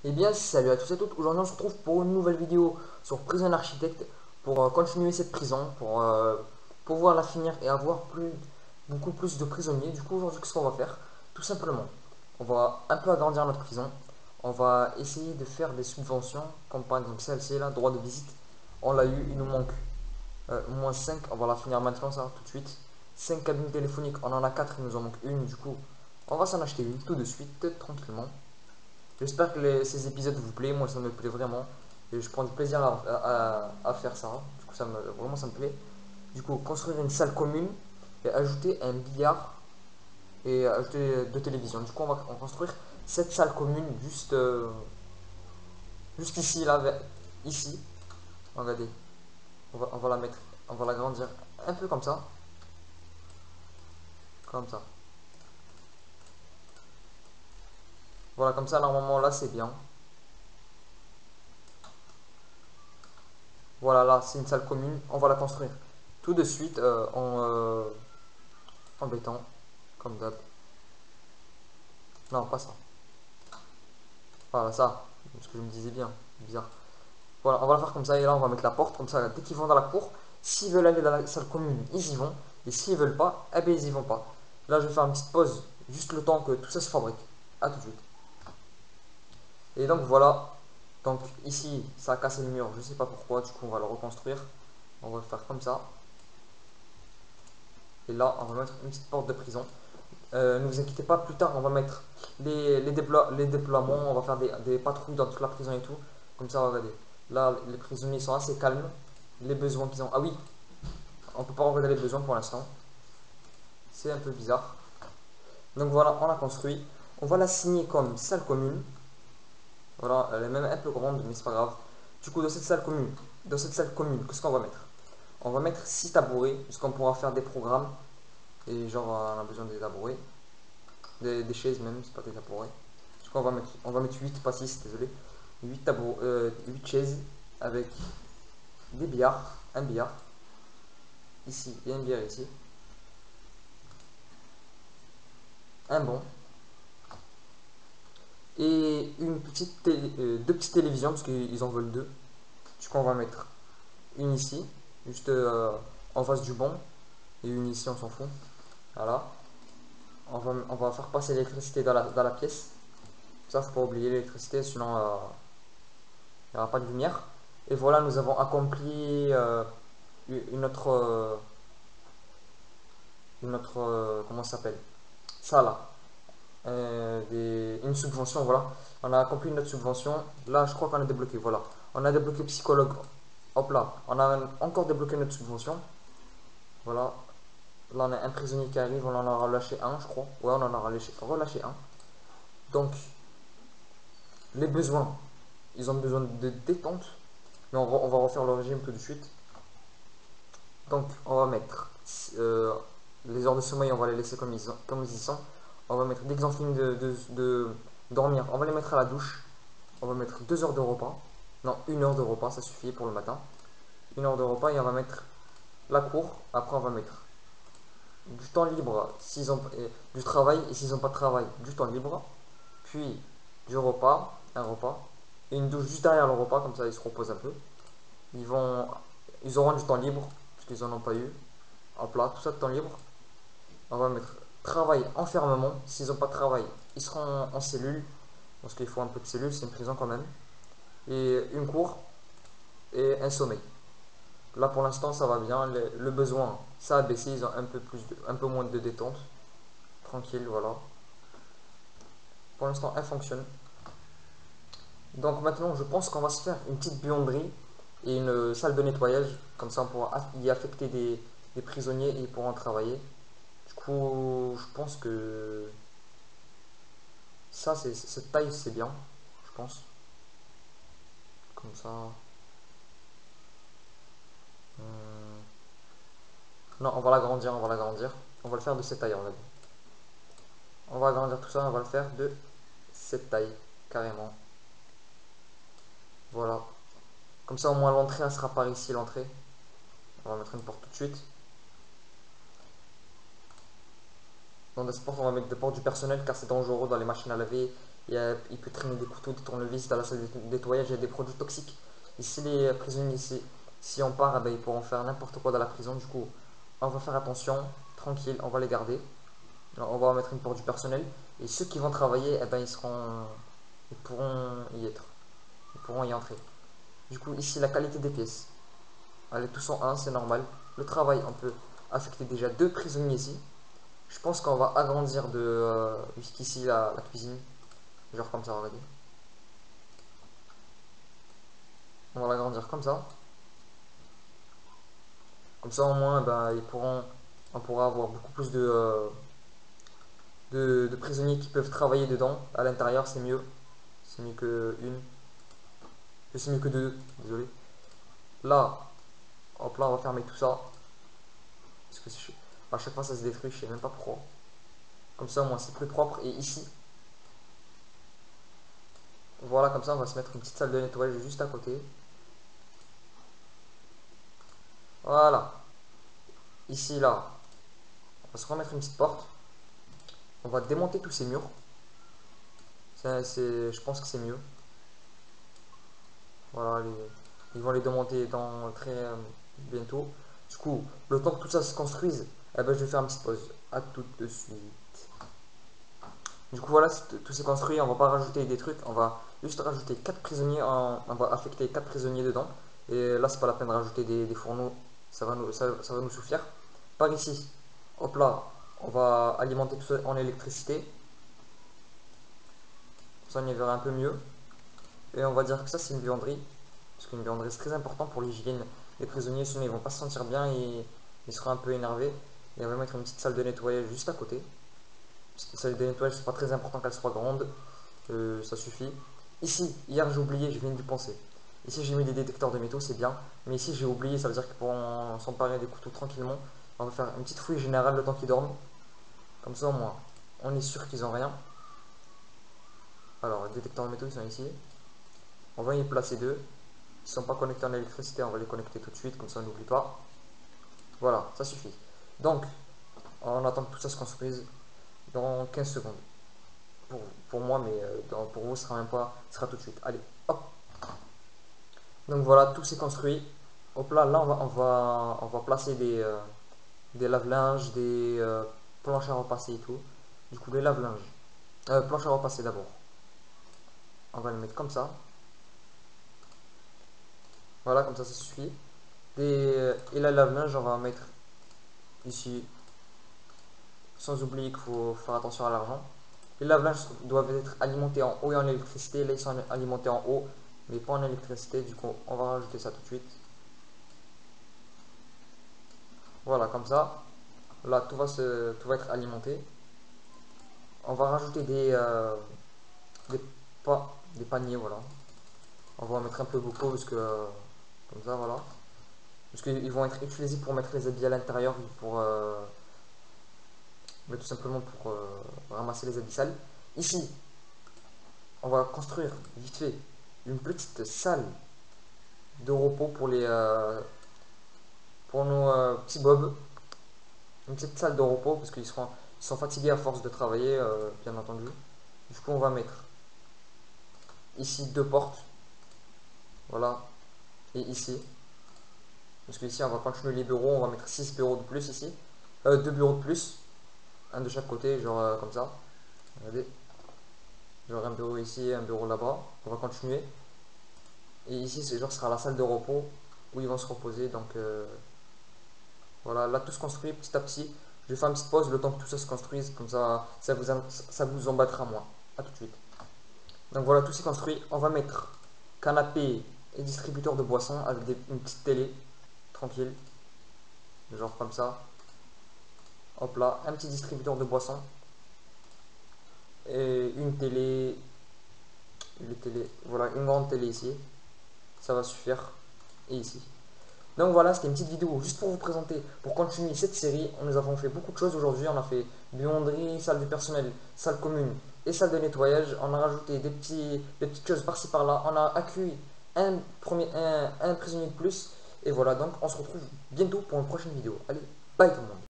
Eh bien, salut à tous et à toutes. Aujourd'hui, on se retrouve pour une nouvelle vidéo sur Prison Architect pour continuer cette prison, pour pouvoir la finir et avoir beaucoup plus de prisonniers. Du coup, aujourd'hui, qu'est-ce qu'on va faire? Tout simplement, on va un peu agrandir notre prison. On va essayer de faire des subventions, comme par exemple celle-ci là, droit de visite. On l'a eu, il nous manque moins 5. On va la finir maintenant, ça, tout de suite. 5 cabines téléphoniques, on en a 4, il nous en manque une. Du coup, on va s'en acheter une tout de suite, tranquillement. J'espère que ces épisodes vous plaisent. Moi, ça me plaît vraiment. Et je prends du plaisir à faire ça. Du coup, vraiment, ça me plaît. Du coup, construire une salle commune et ajouter un billard et ajouter deux télévisions. Du coup, on va construire cette salle commune juste ici, là, ici. Regardez, on va la mettre, on va l'agrandir un peu comme ça. Comme ça. Voilà, comme ça, normalement, là, c'est bien. Voilà, là, c'est une salle commune. On va la construire tout de suite en béton, comme d'hab. Non, pas ça. Voilà, ça. Ce que je me disais bien. Bizarre. Voilà, on va la faire comme ça. Et là, on va mettre la porte. Comme ça, dès qu'ils vont dans la cour, s'ils veulent aller dans la salle commune, ils y vont. Et s'ils veulent pas, eh bien, ils y vont pas. Là, je vais faire une petite pause. Juste le temps que tout ça se fabrique. A tout de suite. Et donc, voilà. Donc, ici, ça a cassé le mur. Je sais pas pourquoi. Du coup, on va le reconstruire. On va le faire comme ça. Et là, on va mettre une petite porte de prison. Ne vous inquiétez pas, plus tard, on va mettre les déploiements, on va faire des patrouilles dans toute la prison et tout. Comme ça, regardez. Là, les prisonniers sont assez calmes. Les besoins qu'ils ont. Ah oui, on peut pas regarder les besoins pour l'instant. C'est un peu bizarre. Donc voilà, on l'a construit. On va la signer comme salle commune. Voilà, elle est même un peu grande, mais c'est pas grave. Du coup, dans cette salle commune, qu'est-ce qu'on va mettre? On va mettre 6 tabourets, puisqu'on pourra faire des programmes. Et genre, on a besoin des tabourets. Des chaises même, c'est pas des tabourets. Du coup, on va mettre 8 pas 6, désolé. 8 chaises avec des billards, un billard ici et un billard ici, un banc et deux petites télévisions parce qu'ils en veulent deux. Du coup, on va mettre une ici, juste en face du banc, et une ici, on s'en fout. Voilà. On va faire passer l'électricité dans la pièce. Ça, faut pas oublier l'électricité, sinon il n'y aura pas de lumière. Et voilà, nous avons accompli une autre, comment ça s'appelle? Ça là. Une subvention, voilà. On a accompli notre subvention. Là, je crois qu'on a débloqué, voilà. On a débloqué psychologue. Hop là. On a encore débloqué notre subvention. Voilà. Là, on a un prisonnier qui arrive. On en a relâché un, je crois. Ouais, on en a relâché un. Donc, les besoins. Ils ont besoin de détente. Mais on va refaire le régime tout de suite. Donc, on va mettre les heures de sommeil, on va les laisser comme ils y sont. On va mettre, dès qu'ils ont fini de dormir, on va les mettre à la douche. On va mettre 2 heures de repas. Non, 1 heure de repas, ça suffit pour le matin. 1 heure de repas et on va mettre la cour. Après, on va mettre du temps libre, du travail, et s'ils n'ont pas de travail, du temps libre. Puis du repas, un repas. Et une douche juste derrière le repas, comme ça ils se reposent un peu. Ils vont, ils auront du temps libre, parce qu'ils n'en ont pas eu. Hop là, tout ça de temps libre. On va mettre travail, enfermement. S'ils n'ont pas de travail, ils seront en cellule. Parce qu'il faut un peu de cellule, c'est une prison quand même. Et une cour et un sommeil. Là pour l'instant ça va bien. Le besoin, ça a baissé. Ils ont un peu moins de détente. Tranquille, voilà. Pour l'instant, elle fonctionne. Donc maintenant, je pense qu'on va se faire une petite buanderie et une salle de nettoyage. Comme ça, on pourra y affecter des prisonniers et ils pourront travailler. Du coup, je pense que cette taille, c'est bien, je pense. Comme ça. Hmm. Non, on va l'agrandir, on va l'agrandir. On va le faire de cette taille, on va dire. On va agrandir tout ça, on va le faire de cette taille, carrément. Voilà. Comme ça, au moins, l'entrée, elle sera par ici, l'entrée. On va mettre une porte tout de suite. Dans des sports, on va mettre des portes du personnel car c'est dangereux dans les machines à laver. Il peut traîner des couteaux, des tournevis dans la salle de nettoyage, il y a des produits toxiques. Et si les prisonniers, si on part, eh ben, ils pourront faire n'importe quoi dans la prison. Du coup, on va faire attention, tranquille, on va les garder. On va mettre une porte du personnel. Et ceux qui vont travailler, eh ben, ils pourront y être. Ils pourront y entrer. Du coup, ici, la qualité des pièces. Allez, tous en 1, c'est normal. Le travail, on peut affecter déjà 2 prisonniers ici. Je pense qu'on va agrandir jusqu'ici la cuisine. Genre comme ça, regardez. On va l'agrandir comme ça. Comme ça, au moins, ben, on pourra avoir beaucoup plus de prisonniers qui peuvent travailler dedans. À l'intérieur, c'est mieux. C'est mieux que une. C'est mieux que deux, désolé. Là, hop là, on va fermer tout ça. Parce que à chaque fois, ça se détruit, je sais même pas pourquoi. Comme ça, au moins, c'est plus propre. Et ici, voilà, comme ça, on va se mettre une petite salle de nettoyage juste à côté. Voilà. Ici, là, on va se remettre une petite porte. On va démonter tous ces murs. Je pense que c'est mieux. Voilà, ils vont les démonter dans très bientôt. Du coup, le temps que tout ça se construise, eh ben, je vais faire une petite pause. A tout de suite. Du coup, voilà, tout s'est construit. On va pas rajouter des trucs. On va juste rajouter 4 prisonniers. On va affecter 4 prisonniers dedans. Et là, c'est pas la peine de rajouter des fourneaux. Ça va nous suffire. Par ici, hop là, on va alimenter tout ça en électricité. Ça, on y verra un peu mieux. Et on va dire que ça, c'est une buanderie. Parce qu'une buanderie, c'est très important pour l'hygiène des prisonniers. Sinon, ils vont pas se sentir bien et ils seront un peu énervés. Et on va mettre une petite salle de nettoyage juste à côté. Parce que la salle de nettoyage, c'est pas très important qu'elle soit grande. Ça suffit. Ici, hier j'ai oublié, je viens d'y penser. Ici j'ai mis des détecteurs de métaux, c'est bien. Mais ici j'ai oublié, ça veut dire qu'ils pourront s'emparer des couteaux tranquillement. On va faire une petite fouille générale le temps qu'ils dorment. Comme ça au moins, on est sûr qu'ils ont rien. Alors, les détecteurs de métaux, ils sont ici. On va y placer deux. Ils ne sont pas connectés en électricité, on va les connecter tout de suite, comme ça on n'oublie pas. Voilà, ça suffit. Donc, on attend que tout ça se construise dans 15 secondes. Pour moi, mais pour vous, ce sera même pas, ce sera tout de suite. Allez, hop. Donc voilà, tout s'est construit. Hop là, on va placer des lave-linges, des planches à repasser et tout. Du coup, les lave-linges. Planches à repasser d'abord. On va les mettre comme ça. Voilà, comme ça suffit. Et la lave-linge, on va mettre ici. Sans oublier qu'il faut faire attention à l'argent. Les lave-linges doivent être alimentés en eau et en électricité. Là, ils sont alimentés en eau, mais pas en électricité. Du coup, on va rajouter ça tout de suite. Voilà, comme ça. Là, tout va être alimenté. On va rajouter des, des paniers, voilà. On va en mettre un peu beaucoup parce que, comme ça, voilà. Parce qu'ils vont être utilisés pour mettre les habits à l'intérieur, mais tout simplement pour ramasser les habits sales. Ici, on va construire vite fait une petite salle de repos pour nos petits bobs. Une petite salle de repos parce ils sont fatigués à force de travailler, bien entendu. Du coup, on va mettre ici deux portes, voilà, et ici. Parce qu'ici, on va continuer les bureaux, on va mettre 6 bureaux de plus ici. Deux bureaux de plus, un de chaque côté, genre comme ça. Regardez, genre un bureau ici, un bureau là-bas. On va continuer. Et ici, c'est genre sera la salle de repos où ils vont se reposer. Donc voilà, là tout se construit petit à petit. Je vais faire une petite pause le temps que tout ça se construise, comme ça vous embêtera moins. A tout de suite. Donc voilà, tout s'est construit. On va mettre canapé et distributeur de boissons avec une petite télé, tranquille, genre comme ça. Hop là, un petit distributeur de boissons et voilà, une grande télé ici. Ça va suffire. Et ici. Donc voilà, c'était une petite vidéo juste pour vous présenter, pour continuer cette série. Nous avons fait beaucoup de choses aujourd'hui. On a fait buanderie, salle du personnel, salle commune et salle de nettoyage. On a rajouté des petites choses par-ci par-là. On a accueilli un prisonnier de plus. Et voilà, donc on se retrouve bientôt pour une prochaine vidéo. Allez, bye tout le monde.